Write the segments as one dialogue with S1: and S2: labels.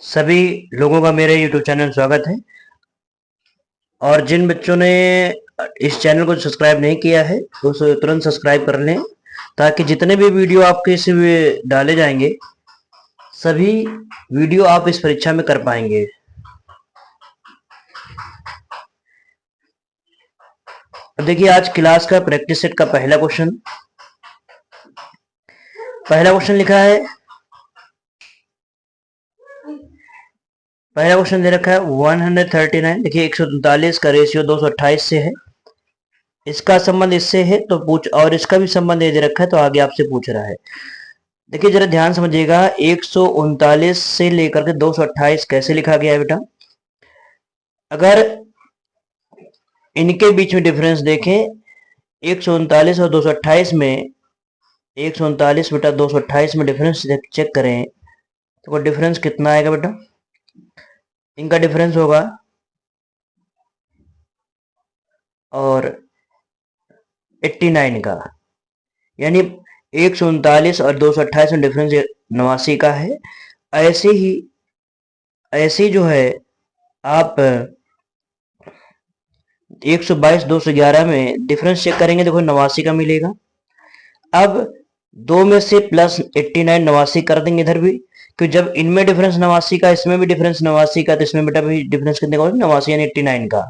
S1: सभी लोगों का मेरे YouTube चैनल में स्वागत है। और जिन बच्चों ने इस चैनल को सब्सक्राइब नहीं किया है वो तुरंत सब्सक्राइब कर लें, ताकि जितने भी वीडियो आपके इस डाले जाएंगे सभी वीडियो आप इस परीक्षा में कर पाएंगे। अब देखिए आज क्लास का प्रैक्टिस सेट का पहला क्वेश्चन लिखा है। पहला क्वेश्चन दे रखा है 139। देखिए 139 का रेशियो 228 से है, इसका संबंध इससे है तो पूछ, और इसका भी संबंध ये दे रखा है तो आगे आपसे पूछ रहा है। देखिए जरा ध्यान समझिएगा, 139 से लेकर के 228 कैसे लिखा गया है बेटा। अगर इनके बीच में डिफरेंस देखें 139 और 228 में, 139 बेटा 228 में डिफरेंस चेक करें तो डिफरेंस कितना आएगा बेटा। इनका डिफरेंस होगा और 89 का, यानी 139 और 228 में डिफरेंस 89 का है। ऐसे ही जो है आप 122 211 में डिफरेंस चेक करेंगे, देखो 89 का मिलेगा। अब दो में से प्लस 89 89 कर देंगे इधर भी, क्योंकि जब इनमें डिफरेंस 89 का, इसमें भी डिफरेंस 89 का, तो इसमें बेटा भी डिफरेंस कितने का होगा, 89 यानी 89 का।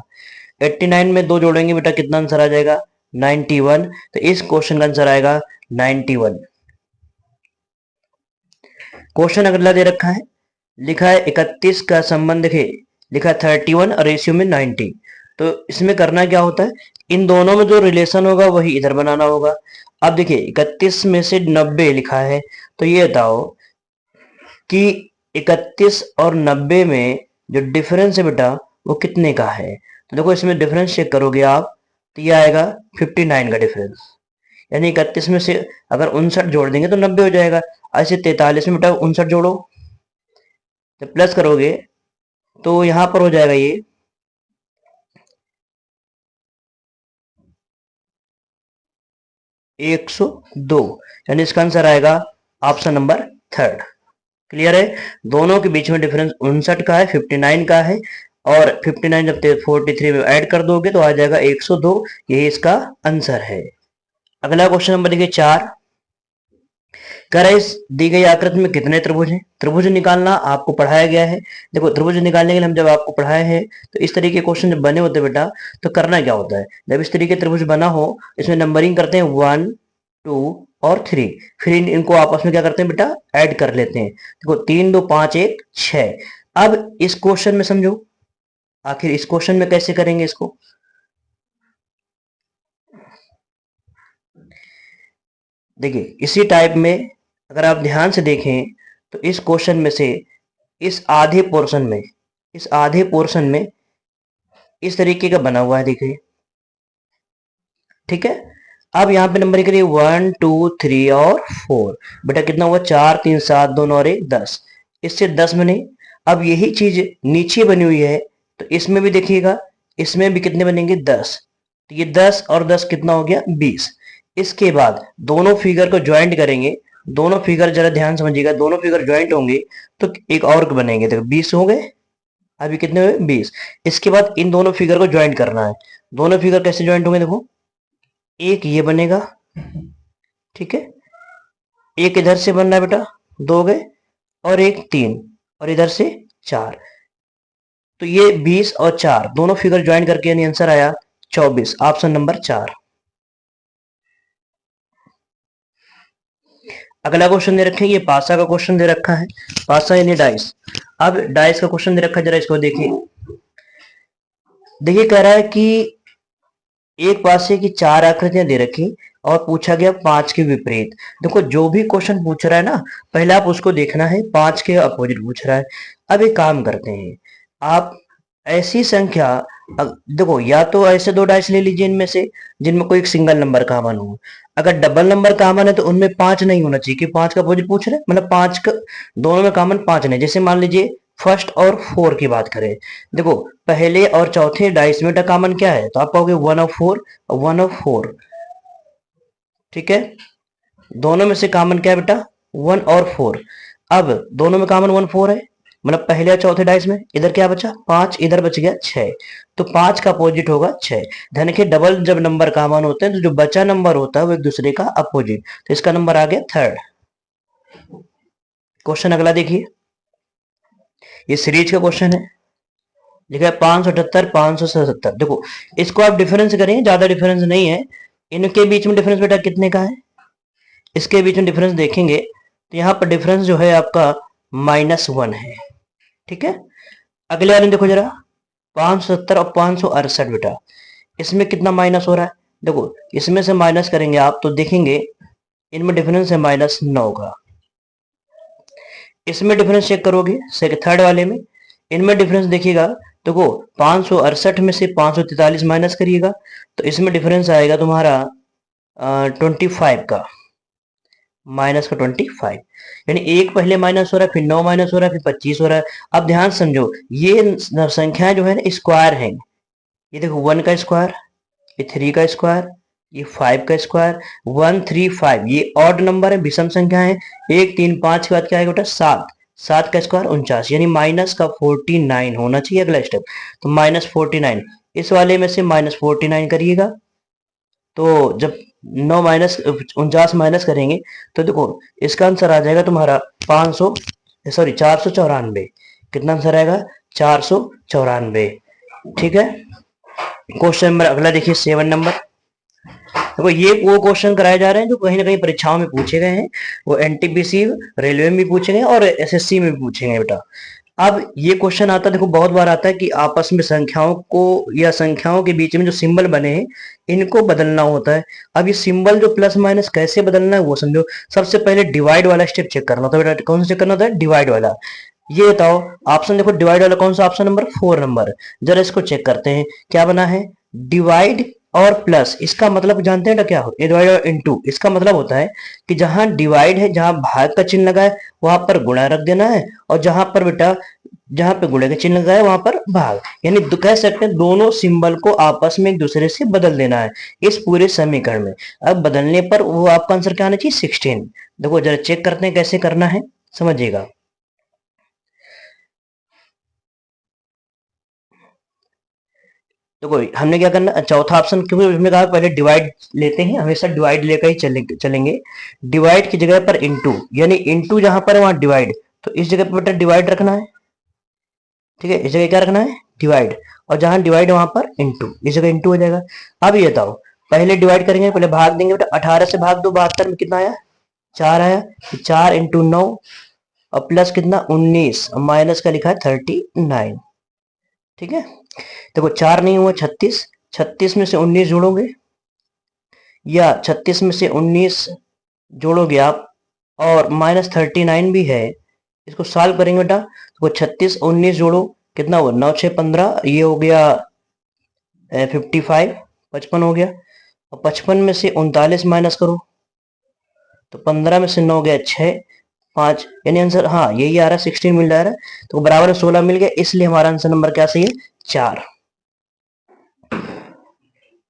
S1: 89 में दो जोड़ेंगे बेटा कितना आंसर आ जाएगा, 91। तो इस क्वेश्चन का आंसर आएगा 91। क्वेश्चन अगला दे रखा है, लिखा है 31 का संबंध देखिए, लिखा है 31 और रेशियो में 90। तो इसमें करना क्या होता है, इन दोनों में जो रिलेशन होगा वही इधर बनाना होगा। अब देखिए 31 में से 90 लिखा है, तो ये बताओ कि 31 और 90 में जो डिफरेंस है बेटा वो कितने का है। तो देखो इसमें डिफरेंस चेक करोगे आप तो ये आएगा 59 का डिफरेंस, यानी 31 में से अगर 59 जोड़ देंगे तो 90 हो जाएगा। ऐसे 43 में बेटा 59 जोड़ो, जब प्लस करोगे तो यहां पर हो जाएगा ये 102, यानी इसका आंसर आएगा ऑप्शन नंबर थर्ड। क्लियर है, दोनों के बीच में डिफरेंस 59 का है, 59 का है, और 59 जब 43 में ऐड कर दोगे तो आ जाएगा 102। यही इसका आंसर है। अगला क्वेश्चन नंबर देखिए 4, कह रहा है इस दी गई आकृति में कितने त्रिभुज हैं। त्रिभुज निकालना आपको पढ़ाया गया है। देखो त्रिभुज निकालने के लिए हम जब आपको पढ़ाए हैं तो इस तरीके के क्वेश्चन जब बने होते बेटा तो करना क्या होता है, जब इस तरीके त्रिभुज बना हो इसमें नंबरिंग करते हैं 1 2 और 3, फिर इनको आपस में क्या करते हैं बेटा, ऐड कर लेते हैं। देखो 3 2 5 1 6। अब इस क्वेश्चन में समझो, आखिर इस क्वेश्चन में कैसे करेंगे इसको। देखिए इसी टाइप में अगर आप ध्यान से देखें तो इस क्वेश्चन में से इस आधे पोर्शन में, इस आधे पोर्शन में इस तरीके का बना हुआ है, देखिए ठीक है। अब यहाँ पे नंबर करिए 1 2 3 और 4, बेटा कितना हुआ 4 3 7 2 9 और 1 10, इससे 10 बने। अब यही चीज नीचे बनी हुई है तो इसमें भी देखिएगा, इसमें भी कितने बनेंगे 10, तो ये 10 और 10 कितना हो गया 20। इसके बाद दोनों फिगर को ज्वाइंट करेंगे, दोनों फिगर जरा ध्यान समझिएगा, दोनों फिगर ज्वाइंट होंगे तो एक और बनेंगे, देखो 20 हो गए, अभी कितने हुए 20। इसके बाद इन दोनों फिगर को ज्वाइंट करना है। दोनों फिगर कैसे ज्वाइंट होंगे, देखो एक ये बनेगा, ठीक है, एक इधर से बन रहा है बेटा, दो गए, और एक 3, और इधर से 4। तो ये 20 और 4 दोनों फिगर ज्वाइन करके यानी आंसर आया 24, ऑप्शन नंबर 4। अगला क्वेश्चन दे रखे हैं, ये पासा का क्वेश्चन दे रखा है, पासा यानी डाइस। अब डाइस का क्वेश्चन दे रखा है, जरा इसको देखिए। देखिए कह रहा है कि एक पासे की 4 आकृतियां दे रखी और पूछा गया 5 के विपरीत। देखो जो भी क्वेश्चन पूछ रहा है ना, पहले आप उसको देखना है, 5 के अपोजिट पूछ रहा है। अब एक काम करते हैं, आप ऐसी संख्या, देखो या तो ऐसे दो डाइस ले लीजिए इनमें से जिनमें कोई एक सिंगल नंबर कॉमन हो। अगर डबल नंबर कॉमन है तो उनमें 5 नहीं होना चाहिए, कि 5 का अपोजिट पूछ रहे हैं, मतलब 5 का दोनों में कॉमन 5 नहीं। जैसे मान लीजिए फर्स्ट और 4 की बात करें, देखो पहले और चौथे डाइस में कॉमन क्या है, तो आप कहोगे 1 और 4, 1 और 4, ठीक है। दोनों में से कॉमन क्या है बेटा, 1 और 4। अब दोनों में कॉमन 1 4 है, मतलब पहले और चौथे डाइस में इधर क्या बचा 5, इधर बच गया 6, तो 5 का अपोजिट होगा 6। धन के डबल जब नंबर कॉमन होते हैं तो जो बचा नंबर होता है वो एक दूसरे का अपोजिट, तो इसका नंबर आ गया 3rd। क्वेश्चन अगला देखिए, ये सीरीज का क्वेश्चन है, लिखा है 578 577। देखो इसको आप डिफरेंस करेंगे, ज्यादा डिफरेंस नहीं है, इनके बीच में डिफरेंस बेटा कितने का है, इसके बीच में डिफरेंस देखेंगे तो यहाँ पर डिफरेंस जो है आपका -1 है, ठीक है। अगले वाले देखो जरा, 570 और 568 बेटा, इसमें कितना माइनस हो रहा है, देखो इसमें से माइनस करेंगे आप तो देखेंगे इनमें डिफरेंस है -9 का। इसमें डिफरेंस चेक करोगे थर्ड वाले में, इनमें डिफरेंस देखिएगा, देखो 568 में से 543 माइनस करिएगा तो इसमें डिफरेंस आएगा तुम्हारा 25 का, माइनस का 25, यानी एक पहले माइनस हो रहा है, फिर 9 माइनस हो रहा है, फिर 25 हो रहा है। अब ध्यान समझो, ये संख्या जो है ना स्क्वायर है, ये देखो 1 का स्क्वायर, ये 3 का स्क्वायर, ये 5 का स्क्वायर, 1 3 5, ये ऑड नंबर है, विषम संख्या है। 1 3 5 के बाद क्या आएगा बेटा 7, 7 का स्क्वायर 49, यानी माइनस का 49 होना चाहिए अगला स्टेप, तो -49, इस वाले में से -49 करिएगा, तो जब 9 माइनस 49 माइनस करेंगे तो देखो इसका आंसर आ जाएगा तुम्हारा 494। कितना आंसर आएगा 494, ठीक है। क्वेश्चन नंबर अगला देखिए 7 नंबर, देखो ये वो क्वेश्चन कराए जा रहे हैं जो कहीं ना कहीं परीक्षाओं में पूछे गए हैं, वो एनटीपीसी रेलवे में भी पूछे गए और एसएससी में भी पूछे बेटा। अब ये क्वेश्चन आता है, देखो बहुत बार आता है कि आपस में संख्याओं को या संख्याओं के बीच में जो सिंबल बने हैं इनको बदलना होता है। अब ये सिंबल जो प्लस माइनस कैसे बदलना है वो समझो। सबसे पहले डिवाइड वाला स्टेप चेक करना होता है बेटा, कौन सा चेक करना होता है, डिवाइड वाला। ये बताओ ऑप्शन देखो, डिवाइड वाला कौन सा ऑप्शन नंबर 4 नंबर, जरा इसको चेक करते हैं क्या बना है, डिवाइड और प्लस, इसका मतलब जानते हैं ना क्या होता है, डिवाइड और इनटू, इसका मतलब होता है कि जहां डिवाइड है, जहां भाग का चिन्ह लगा है वहां पर गुणा रख देना है, और जहां पर बेटा जहां पे गुणे का चिन्ह लगा है वहां पर भाग, यानी कह सकते हैं दोनों सिंबल को आपस में एक दूसरे से बदल देना है इस पूरे समीकरण में। अब बदलने पर वो आपका आंसर क्या आना चाहिए 16। देखो जरा चेक करते हैं कैसे करना है, समझिएगा। देखो हमने क्या करना, चौथा ऑप्शन, क्योंकि हमने कहा पहले डिवाइड लेते हैं, हमेशा डिवाइड लेकर ही चलेंगे। डिवाइड की जगह पर इनटू, यानी इनटू जहां पर वहां डिवाइड, तो इस जगह पर बेटा डिवाइड रखना है, ठीक है, इस जगह क्या रखना है डिवाइड, और जहां डिवाइड वहां पर इनटू, इस जगह इनटू हो जाएगा। अब ये बताओ पहले डिवाइड करेंगे, पहले भाग देंगे बेटा, 18 से भाग दो, 72 में कितना आया 4 आया, 4 इंटू 9 और प्लस कितना 19, माइनस का लिखा है 39, ठीक है। देखो 4 नहीं हुआ 36, 36 में से 19 जोड़ोगे, या 36 में से 19 जोड़ोगे आप, और -39 भी है, इसको सॉल्व करेंगे बेटा, तो 36 19 जोड़ो कितना हुआ 9 6 15, ये हो गया 55, 55 हो गया, और 55 में से 39 माइनस करो तो 15 में से 9 गया 6 5, यानी आंसर हाँ यही आ रहा है 16 मिल रहा है, तो बराबर में 16 मिल गया, इसलिए हमारा आंसर नंबर क्या सही है 4।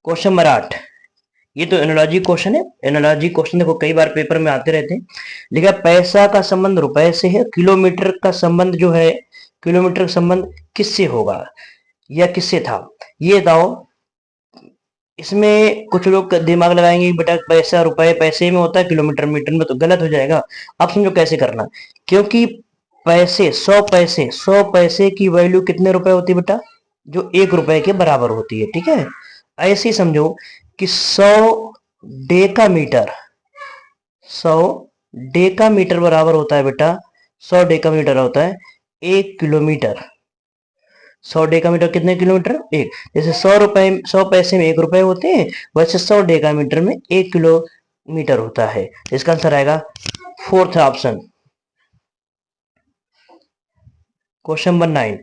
S1: क्वेश्चन नंबर 8, ये तो एनालॉजी क्वेश्चन है। एनालॉजी क्वेश्चन देखो कई बार पेपर में आते रहते हैं। लिखा पैसा का संबंध रुपए से है, किलोमीटर का संबंध जो है, किलोमीटर का संबंध किससे होगा या किससे था, ये बताओ। इसमें कुछ लोग दिमाग लगाएंगे बेटा पैसा रुपए पैसे में होता है, किलोमीटर मीटर में, तो गलत हो जाएगा। अब समझो कैसे करना, क्योंकि पैसे 100 पैसे की वैल्यू कितने रुपए होती है बेटा, जो 1 रुपए के बराबर होती है, ठीक है। ऐसे ही समझो कि 100 डेकामीटर, 100 डेकामीटर बराबर होता है बेटा, 100 डेकामीटर होता है 1 किलोमीटर। 100 डेकामीटर कितने किलोमीटर, एक, जैसे 100 पैसे में 1 रुपए होते हैं, वैसे 100 डेकामीटर में 1 किलोमीटर होता है। इसका आंसर आएगा 4th ऑप्शन। क्वेश्चन नंबर 9,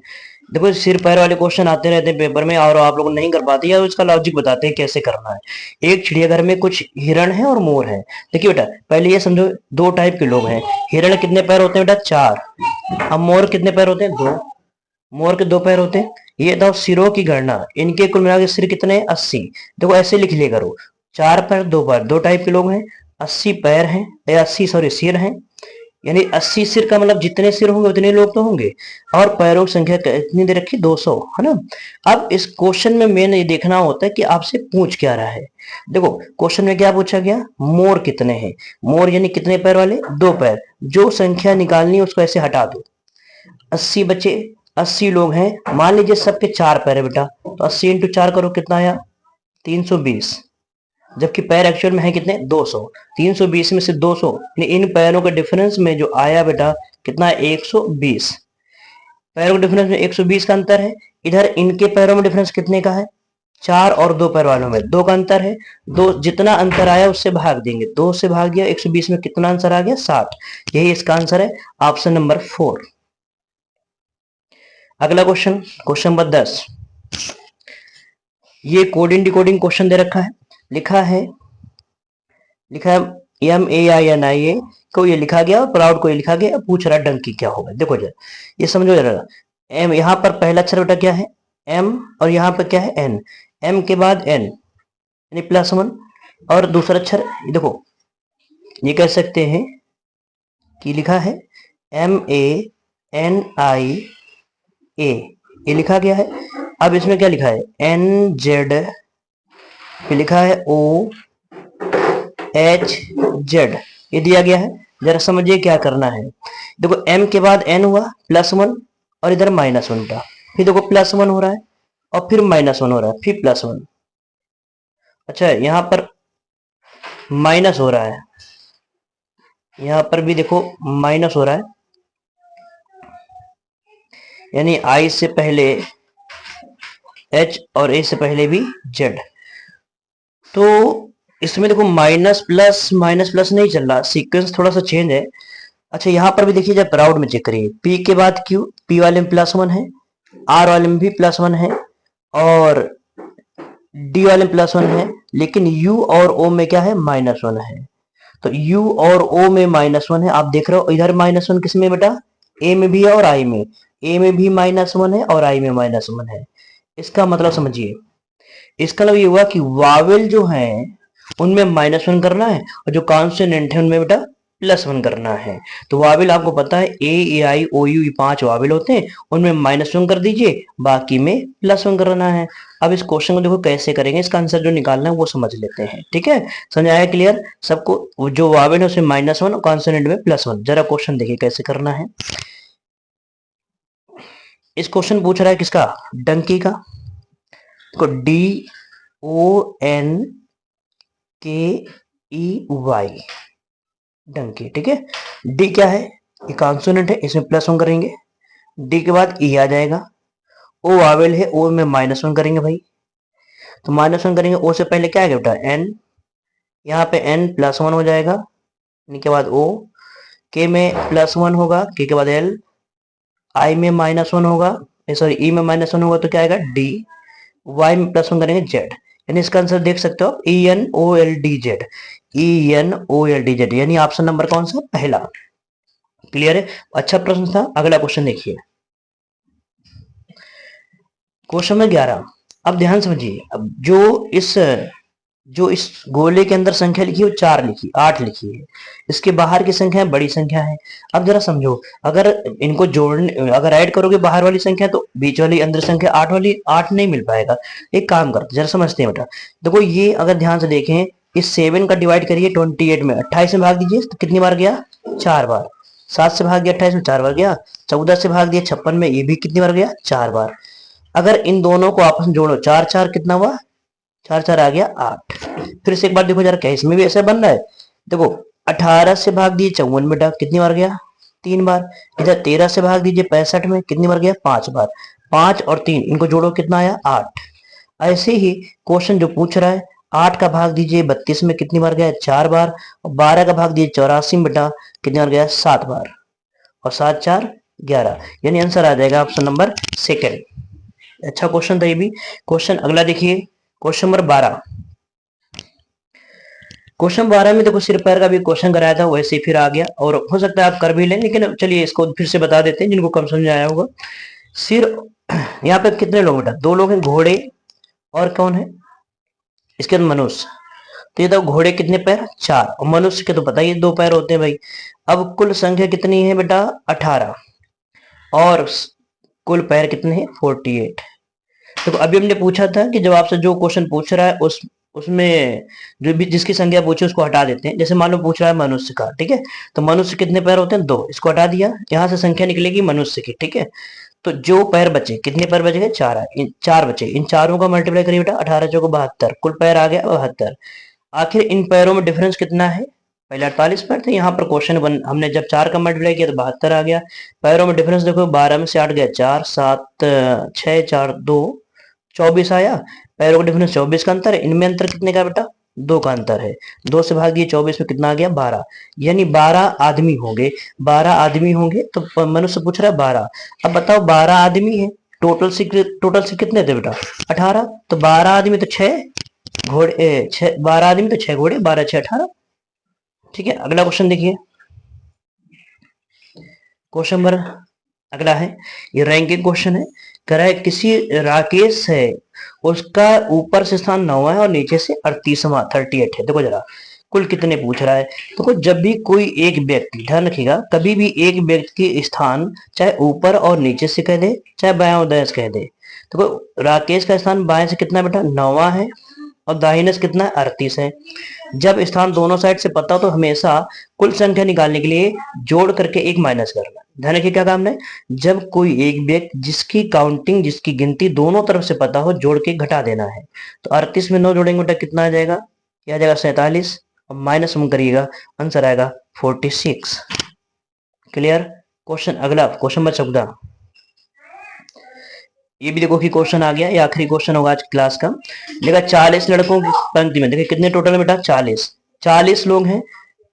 S1: देखो सिर पैर वाले क्वेश्चन आते रहते हैं पेपर में और आप लोग नहीं कर पाते, या इसका लॉजिक बताते हैं कैसे करना है। एक चिड़ियाघर में कुछ हिरण है और मोर है। देखिए बेटा पहले ये समझो, दो टाइप के लोग हैं। हिरण कितने पैर होते हैं बेटा 4, अब मोर कितने पैर होते हैं 2, मोर के 2 पैर होते हैं। ये बताओ सिरों की गणना, इनके कुल मिला के सिर कितने 80। देखो ऐसे लिख लिया करो, 4 पैर 2 पैर, दो टाइप के लोग हैं, 80 पैर हैं, 80 सॉरी सिर हैं, यानी 80 सिर का मतलब जितने सिर होंगे उतने लोग तो होंगे, और पैरों की संख्या कितनी दे रखी, 200, है ना। अब इस क्वेश्चन में मेन ये देखना होता है कि आपसे पूछ क्या रहा है। देखो क्वेश्चन में क्या पूछा गया, मोर कितने हैं, मोर यानी कितने पैर वाले, 2 पैर। जो संख्या निकालनी है उसको ऐसे हटा दो, 80 बचे, 80 लोग हैं, मान लीजिए सबके 4 पैर है बेटा, तो 80 इंटू 4 करो, कितना आया, 320। जबकि पैर एक्चुअल में है कितने, 200। 320 में से 200, इन पैरों के डिफरेंस में जो आया बेटा कितना है, 120। पैरों के डिफरेंस में 120 का अंतर है। इधर इनके पैरों में डिफरेंस कितने का है, 4 और 2 पैर वालों में 2 का अंतर है। दो जितना अंतर आया उससे भाग देंगे, 2 से भाग दिया, 120 में कितना आंसर आ गया, 60। यही इसका आंसर है, ऑप्शन नंबर 4। अगला क्वेश्चन, क्वेश्चन नंबर 10। ये कोडिंग डिकोडिंग क्वेश्चन दे रखा है, लिखा है MAINIA को ये लिखा गया और प्राउड को ये लिखा गया, पूछ रहा डंकी क्या होगा। देखो जरा ये समझो जरा, एम यहाँ पर पहला अक्षर बेटा क्या है, एम, और यहाँ पर क्या है, एन। एम के बाद एन यानी +1, और दूसरा अक्षर देखो ये कह सकते हैं कि लिखा है MANIA, ये लिखा गया है। अब इसमें क्या लिखा है, NZ, फिर लिखा है OHZ, ये दिया गया है। जरा समझिए क्या करना है। देखो m के बाद n हुआ +1, और इधर -1 था, फिर देखो +1 हो रहा है, और फिर -1 हो रहा है, फिर +1। अच्छा यहाँ पर माइनस हो रहा है, यहाँ पर भी देखो माइनस हो रहा है, यानी I से पहले H और A से पहले भी Z। तो इसमें देखो माइनस प्लस नहीं चल रहा, सीक्वेंस थोड़ा सा चेंज है। अच्छा यहाँ पर भी देखिए, जब प्राउड में चेक करिए, P के बाद Q, P वाले में +1 है, R वाले में भी +1 है, और D वाले में +1 है, लेकिन U और O में क्या है, -1 है। तो U और O में -1 है, आप देख रहे हो इधर -1 किस में बेटा, A में भी है और I में, A में भी -1 है और I में -1 है। इसका मतलब समझिए, इसका मतलब ये हुआ कि वावेल जो है उनमें -1 करना है, और जो कॉन्सोनेंट है उनमें बेटा +1 करना है। तो वावेल आपको पता है A, E, I, O, U, ये 5 वावेल होते हैं, उनमें -1 कर दीजिए, बाकी में +1 करना है। अब इस क्वेश्चन को देखो कैसे करेंगे, इसका आंसर जो निकालना है वो समझ लेते हैं, ठीक है। समझ आया क्लियर सबको, जो वावेल है उसमें -1 और कॉन्सोनेंट में +1। जरा क्वेश्चन देखिए कैसे करना है। इस क्वेश्चन पूछ रहा है किसका, डंकी का। तो DONKEY, डंकी, ठीक है। डी क्या है, ये कॉन्सोनेंट है, इसमें +1 करेंगे, डी के बाद ई आ जाएगा। ओ वावेल है, ओ में -1 करेंगे भाई, तो -1 करेंगे, ओ से पहले क्या आएगा बेटा, एन, यहाँ पे एन +1 हो जाएगा, के बाद ओ, के में +1 होगा, के बाद एल, आई में -1 होगा, सॉरी ई में -1 होगा, तो क्या आएगा डी, वाई में +1 करेंगे जेड, यानी इसका आंसर देख सकते हो आप, ENOLDZ, ENOLDZ, यानी ऑप्शन नंबर कौन सा, पहला। क्लियर है, अच्छा प्रश्न था। अगला क्वेश्चन देखिए, क्वेश्चन नंबर 11। अब ध्यान समझिए, अब जो इस गोले के अंदर संख्या लिखी है वो 4 लिखी, 8 लिखी है, इसके बाहर की संख्या बड़ी संख्या है। अब जरा समझो, अगर इनको जोड़ने, अगर ऐड करोगे बाहर वाली संख्या, तो बीच वाली अंदर संख्या 8 वाली 8 नहीं मिल पाएगा। एक काम करते जरा समझते हैं बेटा, देखो ये अगर ध्यान से देखें, इस 7 का डिवाइड करिए 28 में, 28 में भाग दीजिए तो कितनी बार गया, 4 बार। 7 से भाग दिया 28 में, 4 बार गया। 14 से भाग दिया 56 में, ये भी कितनी बार गया, 4 बार। अगर इन दोनों को आपस में जोड़ो, 4 4 कितना हुआ, 4 4 आ गया 8। फिर से एक बार देखो जरा, क्या इसमें भी ऐसा बन रहा है, देखो 18 से भाग दिए 54 बेटा, कितनी बार गया, 3 बार। इधर 13 से भाग दीजिए 65 में, कितनी बार गया, 5 बार। 5 और 3 इनको जोड़ो, कितना आया, 8। ऐसे ही क्वेश्चन जो पूछ रहा है, 8 का भाग दीजिए 32 में, कितनी बार गया, 4 बार। और 12 का भाग दीजिए 84 में बेटा, कितनी बार गया, 7 बार। और 7 4 11, यानी आंसर आ जाएगा ऑप्शन नंबर सेकेंड। अच्छा क्वेश्चन था ये भी। क्वेश्चन अगला देखिए, क्वेश्चन नंबर 12। क्वेश्चन 12 में देखो सिर पैर का भी क्वेश्चन कराया था, वैसे फिर आ गया, और हो सकता है आप कर भी लें, लेकिन चलिए इसको फिर से बता देते हैं जिनको कम समझ आया होगा। सिर, यहाँ पे कितने लोग बेटा, 2 लोग हैं, घोड़े और कौन है, इसके बाद मनुष्य। तो ये तो घोड़े कितने पैर, 4, और मनुष्य के तो पता ही है 2 पैर होते हैं भाई। अब कुल संख्या कितनी है बेटा, 18, और कुल पैर कितने हैं, 48। तो अभी हमने पूछा था कि जब आपसे जो क्वेश्चन पूछ रहा है उसमें जो भी जिसकी संख्या पूछे उसको हटा देते हैं। जैसे मान लो पूछ रहा है मनुष्य का, ठीक है, तो मनुष्य कितने पैर होते हैं, 2, इसको हटा दिया, यहाँ से संख्या निकलेगी मनुष्य की, ठीक है। तो जो पैर बचे, कितने पैर बचे, 4, चार बचे, इन चारों का मल्टीप्लाई करिए बेटा, 18 चौको 72, कुल पैर आ गया 72। आखिर इन पैरों में डिफरेंस कितना है, पहले 48 पैर थे, यहाँ पर क्वेश्चन हमने जब 4 का मल्टीप्लाई किया तो 72 आ गया। पैरों में डिफरेंस देखो, 12 में से 8 गया 4, 7 6 4 2 24 आया। पैरों का डिफरेंस 24 का अंतर है, इनमें अंतर कितने का बेटा, 2 का अंतर है। 2 से भाग दिए 24 में कितना आ गया, 12, यानी 12 आदमी होंगे। 12 आदमी होंगे तो मनुष्य पूछ रहा है 12। अब बताओ 12 आदमी है, टोटल से कितने थे बेटा, 18। तो 12 आदमी तो 6 घोड़े, 12 आदमी तो 6 घोड़े, 12 6 18। ठीक है, अगला क्वेश्चन देखिए, क्वेश्चन नंबर अगला है, ये रैंकिंग क्वेश्चन है। कह रहा है किसी राकेश है, उसका ऊपर से स्थान 9 है और नीचे से 38वां 38 है। देखो जरा कुल कितने पूछ रहा है। देखो जब भी कोई एक व्यक्ति, ध्यान रखिएगा, कभी भी एक व्यक्ति की स्थान चाहे ऊपर और नीचे से कह दे, चाहे बाएं और दाएं से कह दे। देखो राकेश का स्थान बाएं से कितना बेटा, 9वां है, और दाहिने से कितना है, 38 है। जब स्थान दोनों साइड से पता हो तो हमेशा कुल संख्या निकालने के लिए जोड़ करके एक माइनस करना। ध्यान रखिए क्या काम है, जब कोई एक व्यक्ति जिसकी काउंटिंग, जिसकी गिनती दोनों तरफ से पता हो, जोड़ के घटा देना है। तो 38 में 9 जोड़ेंगे बेटा कितना आ जाएगा, क्या आ जाएगा, 47, और माइनस हम करिएगा, आंसर आएगा 46। क्लियर। क्वेश्चन अगला, क्वेश्चन नंबर 14, ये भी देखो कि क्वेश्चन आ गया, ये आखिरी क्वेश्चन होगा आज क्लास का। देखा 40 लड़कों की पंक्ति में, देखिए कितने टोटल बेटा, 40 लोग हैं।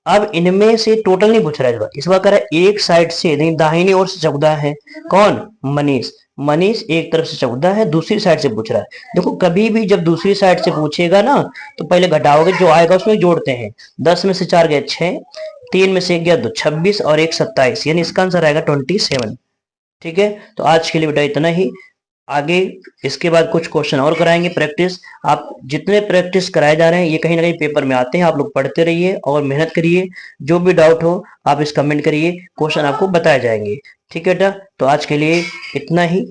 S1: अब इनमें से टोटल नहीं पूछ रहा है इस बार कह रहा है एक साइड से, नहीं दाहिनी ओर से 14 है। कौन, मनीष। मनीष एक तरफ से 14 है, दूसरी साइड से पूछ रहा है। देखो कभी भी जब दूसरी साइड से पूछेगा ना तो पहले घटाओगे, जो आएगा उसमें जोड़ते हैं। 10 में से 4 गया 6, 3 में से 1 गया 2, 26, और 1 27, यानी इसका आंसर आएगा 27। ठीक है, तो आज के लिए बेटा इतना ही। आगे इसके बाद कुछ क्वेश्चन और कराएंगे प्रैक्टिस। आप जितने प्रैक्टिस कराए जा रहे हैं ये कहीं ना कहीं पेपर में आते हैं, आप लोग पढ़ते रहिए और मेहनत करिए। जो भी डाउट हो आप इस कमेंट करिए, क्वेश्चन आपको बताए जाएंगे। ठीक है बेटा, तो आज के लिए इतना ही।